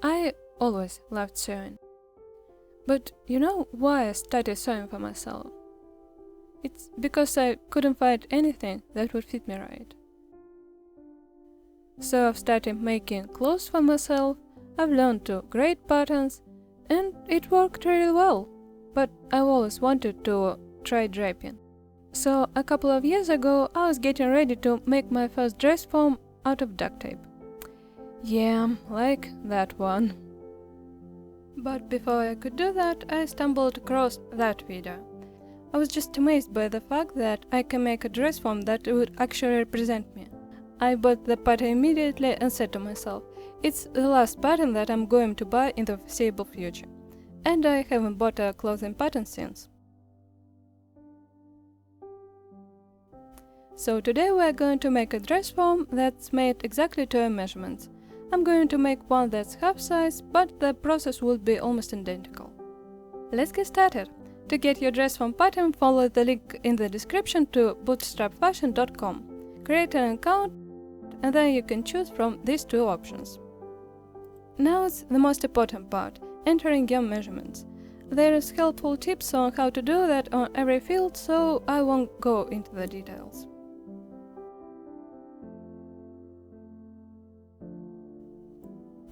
I always loved sewing. But you know why I started sewing for myself? It's because I couldn't find anything that would fit me right. So I've started making clothes for myself, I've learned to grade patterns, and it worked really well. But I've always wanted to try draping. So a couple of years ago, I was getting ready to make my first dress form out of duct tape. Yeah, like that one. But before I could do that, I stumbled across that video. I was just amazed by the fact that I can make a dress form that would actually represent me. I bought the pattern immediately and said to myself, it's the last pattern that I'm going to buy in the foreseeable future. And I haven't bought a clothing pattern since. So today we are going to make a dress form that's made exactly to our measurements. I'm going to make one that's half size, but the process will be almost identical. Let's get started. To get your dress form pattern, follow the link in the description to bootstrapfashion.com. Create an account and then you can choose from these two options. Now it's the most important part, entering your measurements. There is helpful tips on how to do that on every field, so I won't go into the details.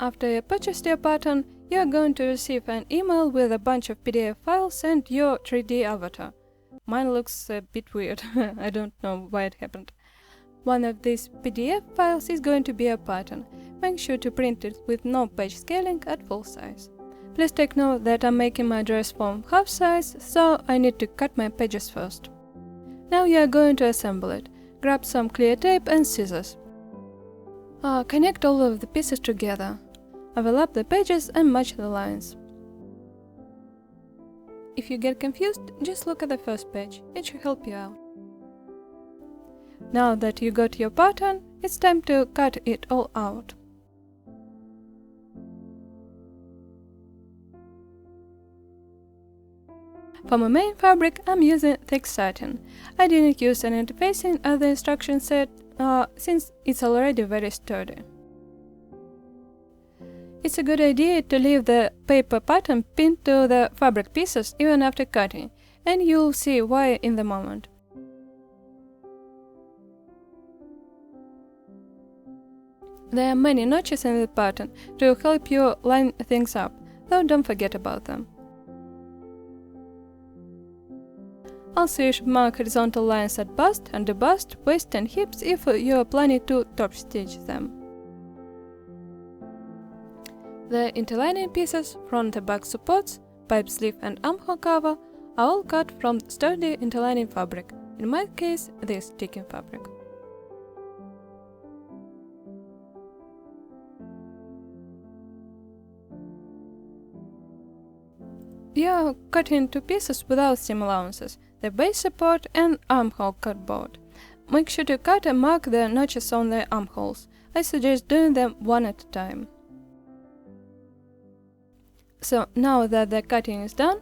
After you purchased your pattern, you are going to receive an email with a bunch of PDF files and your 3D avatar. Mine looks a bit weird, I don't know why it happened. One of these PDF files is going to be a pattern. Make sure to print it with no page scaling at full size. Please take note that I'm making my dress form half size, so I need to cut my pages first. Now you are going to assemble it. Grab some clear tape and scissors. Connect all of the pieces together. Overlap the pages and match the lines. If you get confused, just look at the first page, it should help you out. Now that you got your pattern, it's time to cut it all out. For my main fabric, I'm using thick satin. I didn't use any interfacing as the instructions said, since it's already very sturdy. It's a good idea to leave the paper pattern pinned to the fabric pieces even after cutting, and you'll see why in the moment. There are many notches in the pattern to help you line things up, though don't forget about them. Also, you should mark horizontal lines at bust, under bust, waist and hips if you are planning to top stitch them. The interlining pieces, front and back supports, pipe sleeve and armhole cover are all cut from sturdy interlining fabric, in my case this sticking fabric. You are cutting two pieces without seam allowances, the base support and armhole cut board. Make sure to cut and mark the notches on the armholes. I suggest doing them one at a time. So now that the cutting is done,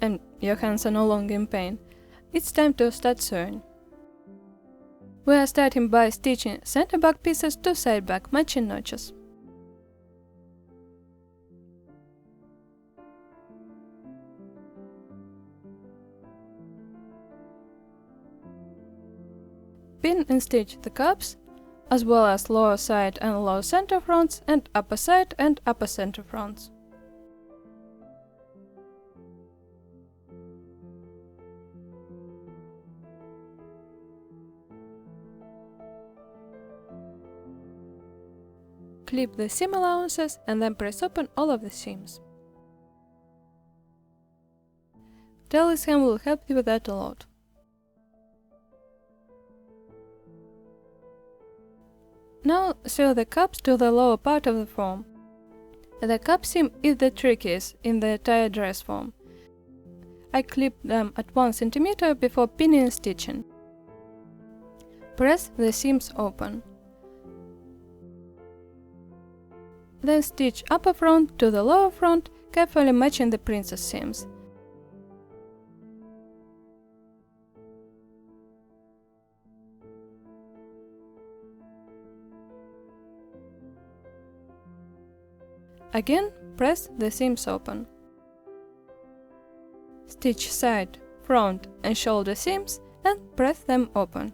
and your hands are no longer in pain, it's time to start sewing. We are starting by stitching center back pieces to side back matching notches. Pin and stitch the cups, as well as lower side and lower center fronts and upper side and upper center fronts. Clip the seam allowances and then press open all of the seams. Trellis hem will help you with that a lot. Now sew the cups to the lower part of the form. The cup seam is the trickiest in the entire dress form. I clip them at 1 cm before pinning and stitching. Press the seams open. Then stitch upper front to the lower front, carefully matching the princess seams. Again, press the seams open. Stitch side, front and shoulder seams and press them open.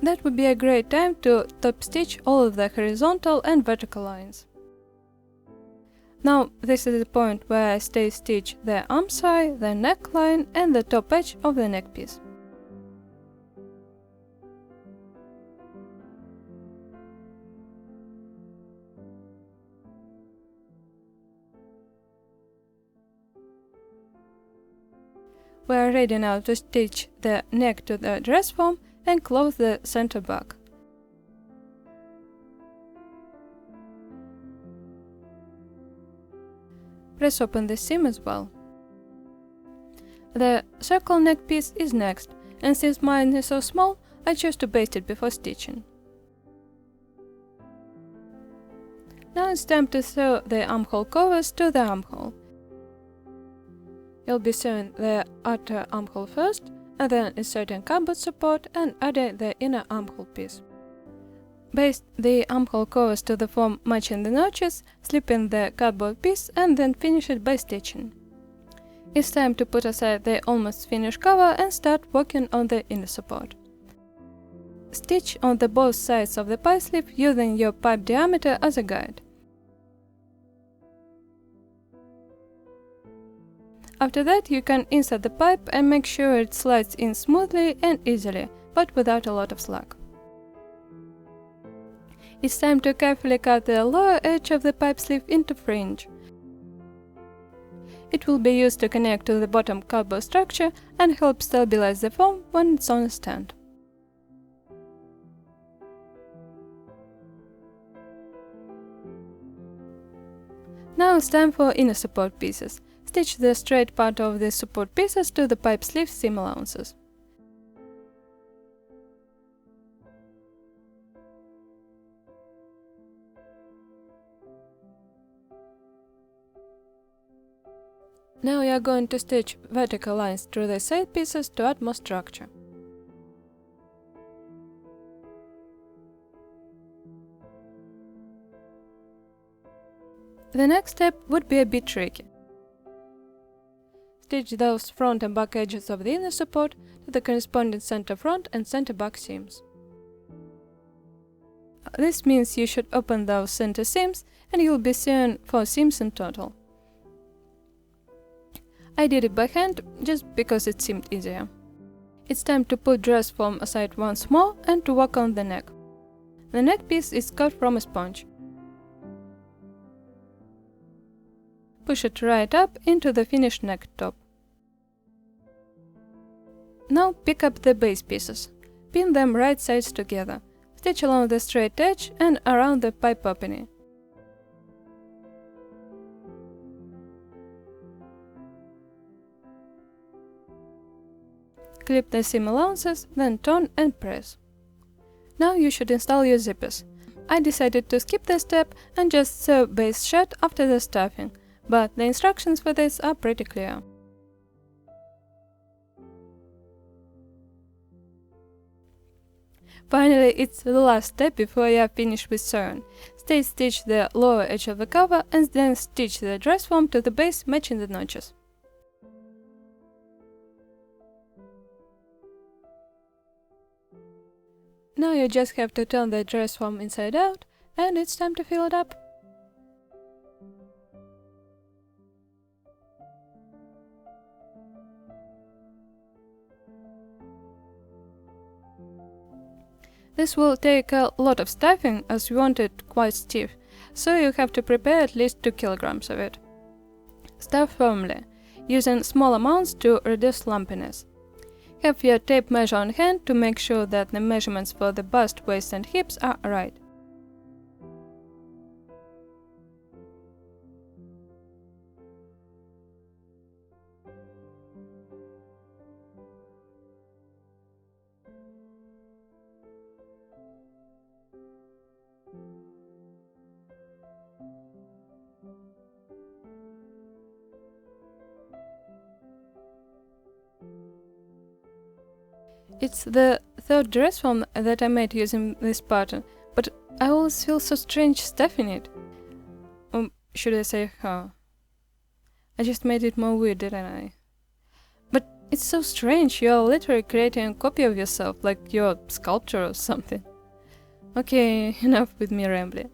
That would be a great time to top stitch all of the horizontal and vertical lines. Now this is the point where I stay stitch the arm side, the neckline and the top edge of the neck piece. We are ready now to stitch the neck to the dress form and close the center back. Press open the seam as well. The circle neck piece is next, and since mine is so small, I choose to baste it before stitching. Now it's time to sew the armhole covers to the armhole. You'll be sewing the outer armhole first, and then inserting cardboard support and adding the inner armhole piece. Baste the armhole covers to the form matching the notches, slip in the cardboard piece and then finish it by stitching. It's time to put aside the almost finished cover and start working on the inner support. Stitch on the both sides of the pie sleeve using your pipe diameter as a guide. After that, you can insert the pipe and make sure it slides in smoothly and easily, but without a lot of slack. It's time to carefully cut the lower edge of the pipe sleeve into fringe. It will be used to connect to the bottom cardboard structure and help stabilize the foam when it's on a stand. Now it's time for inner support pieces. Stitch the straight part of the support pieces to the pipe sleeve seam allowances. Now we are going to stitch vertical lines through the side pieces to add more structure. The next step would be a bit tricky. Stitch those front and back edges of the inner support to the corresponding center front and center back seams. This means you should open those center seams and you'll be sewing 4 seams in total. I did it by hand just because it seemed easier. It's time to put dress form aside once more and to work on the neck. The neck piece is cut from a sponge. Push it right up into the finished neck top. Now pick up the base pieces. Pin them right sides together. Stitch along the straight edge and around the pipe opening. Clip the seam allowances, then turn and press. Now you should install your zippers. I decided to skip this step and just sew base shut after the stuffing, but the instructions for this are pretty clear. Finally, it's the last step before you are finished with sewing. Stitch the lower edge of the cover and then stitch the dress form to the base, matching the notches. Now you just have to turn the dress form inside out, and it's time to fill it up. This will take a lot of stuffing as we want it quite stiff, so you have to prepare at least 2 kilograms of it. Stuff firmly, using small amounts to reduce lumpiness. Have your tape measure on hand to make sure that the measurements for the bust, waist and hips are right. It's the third dress form that I made using this pattern, but I always feel so strange stuffing it. Should I say her? I just made it more weird, didn't I? But it's so strange, you're literally creating a copy of yourself, like you're a sculpture or something. Okay, enough with me rambling.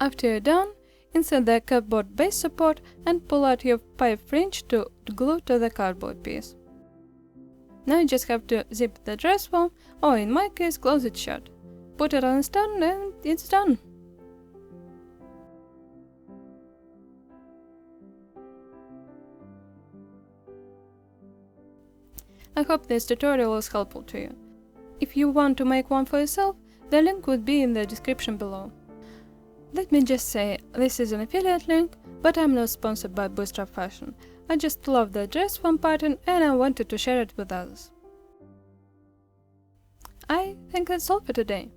After you're done, insert the cardboard base support and pull out your pipe fringe to glue to the cardboard piece. Now you just have to zip the dress form, or in my case, close it shut. Put it on a stand and it's done. I hope this tutorial was helpful to you. If you want to make one for yourself, the link would be in the description below. Let me just say, this is an affiliate link, but I'm not sponsored by Bootstrap Fashion. I just love the dress form pattern and I wanted to share it with others. I think that's all for today.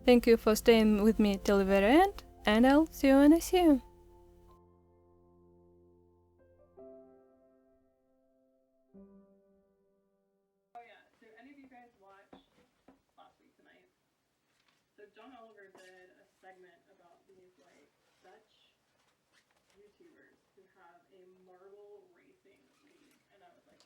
Thank you for staying with me till the very end, and I'll see you when I see you. Oh yeah, so any of you guys watched Last Week Tonight? So John Oliver did a segment about these like Dutch YouTubers who have a marble racing league, and I was like